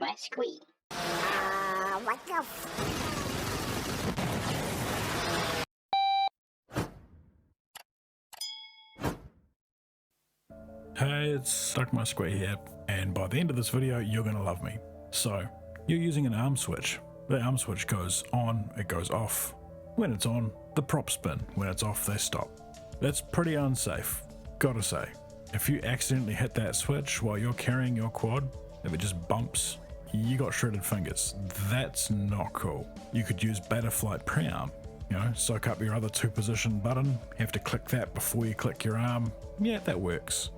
my screen. What the Hey, it's Stuck My Square here, and by the end of this video you're gonna love me. So, you're using an arm switch. The arm switch goes on, it goes off. When it's on, the props spin. When it's off, they stop. That's pretty unsafe, gotta say. If you accidentally hit that switch while you're carrying your quad, if it just bumps, you got shredded fingers. That's not cool. You could use Betaflight pre-arm. You know, soak up your other 2-position button, have to click that before you click your arm. Yeah, that works.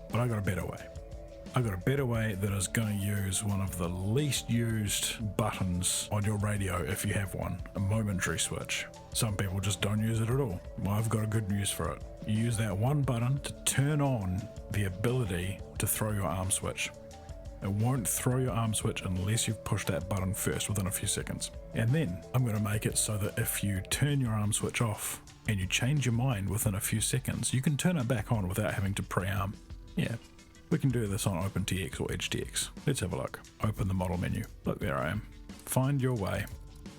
But I got a better way. I got a better way that is going to use one of the least used buttons on your radio if you have one, a momentary switch. Some people just don't use it at all. Well, I've got a good use for it. You use that one button to turn on the ability to throw your arm switch. It won't throw your arm switch unless you've pushed that button first within a few seconds. And then I'm going to make it so that if you turn your arm switch off and you change your mind within a few seconds, you can turn it back on without having to pre-arm. Yeah, we can do this on OpenTX or EdgeTX. Let's have a look. Open the model menu. Look, there I am. Find your way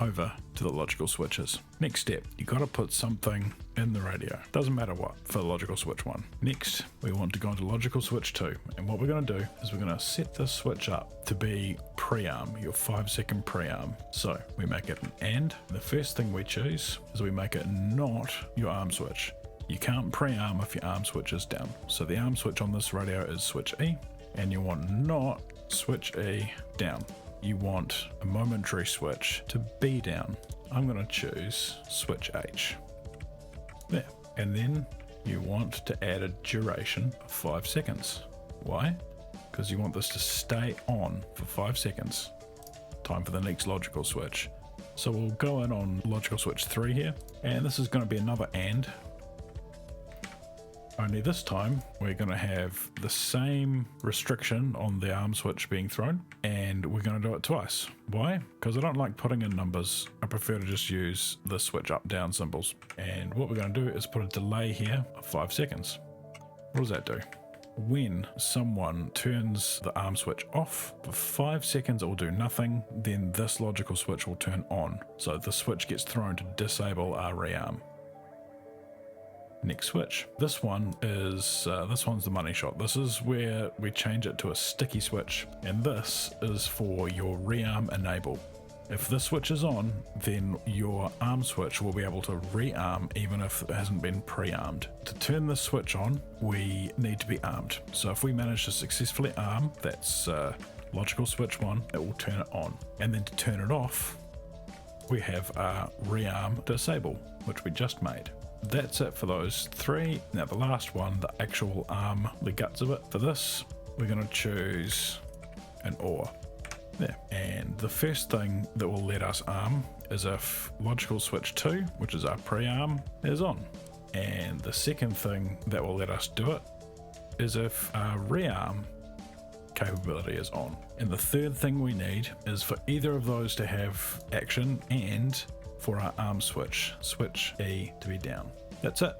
over to the logical switches. Next step, you got to put something in the radio. Doesn't matter what for the logical switch 1. Next, we want to go into logical switch 2. And what we're going to do is we're going to set this switch up to be pre-arm, your 5-second pre-arm. So we make it an AND. The first thing we choose is we make it not your arm switch. You can't pre-arm if your arm switch is down. So the arm switch on this radio is switch E, and you want not switch E down. You want a momentary switch to be down. I'm going to choose switch H. There. And then you want to add a duration of 5 seconds. Why? Because you want this to stay on for 5 seconds. Time for the next logical switch. So we'll go in on logical switch 3 here, and this is going to be another AND. Only this time we're going to have the same restriction on the arm switch being thrown, and we're going to do it twice. Why? Because I don't like putting in numbers. I prefer to just use the switch up down symbols. And what we're going to do is put a delay here of 5 seconds. What does that do? When someone turns the arm switch off for 5 seconds, it will do nothing. Then this logical switch will turn on. So the switch gets thrown to disable our rearm. Next switch. This one is this one's the money shot. This is where we change it to a sticky switch, and this is for your rearm enable. If this switch is on, then your arm switch will be able to rearm even if it hasn't been pre-armed. To turn this switch on, we need to be armed. So if we manage to successfully arm, that's logical switch 1, it will turn it on. And then to turn it off, we have our rearm disable, which we just made. That's it for those 3. Now the last one, the actual arm, the guts of it. For this, we're going to choose an OR. There. And the first thing that will let us arm is if logical switch 2, which is our pre-arm, is on. And the second thing that will let us do it is if our rearm capability is on. And the third thing we need is for either of those to have action and for our arm switch, switch E, to be down. That's it.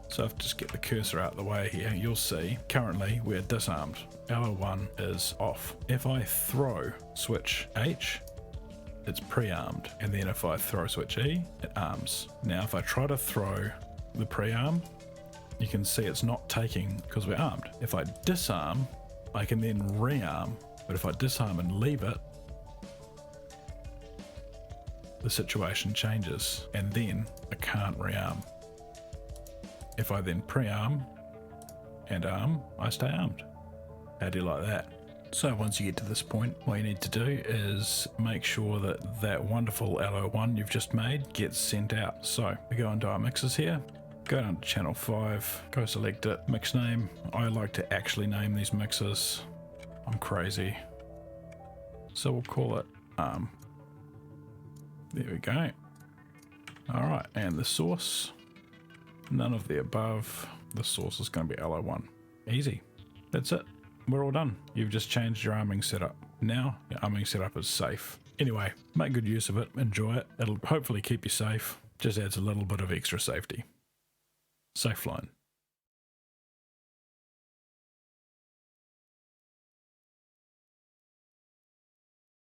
So if I just get the cursor out of the way here, you'll see currently we're disarmed. LO1 is off. If I throw switch H, it's pre-armed, and then if I throw switch E, it arms. Now if I try to throw the pre-arm, you can see it's not taking because we're armed. If I disarm, I can then rearm, but if I disarm and leave it, the situation changes, and then I can't rearm. If I then pre-arm and arm, I stay armed. How do you like that? So once you get to this point, what you need to do is make sure that that wonderful LO1 you've just made gets sent out. So we go into our mixes here, go down to channel 5, go select it, mix name. I like to actually name these mixes. I'm crazy. So we'll call it arm. There we go. All right, and the source, none of the above. The source is going to be LO1. Easy. That's it. We're all done. You've just changed your arming setup. Now your arming setup is safe. Anyway, make good use of it. Enjoy it. It'll hopefully keep you safe. Just adds a little bit of extra safety. Safe flying.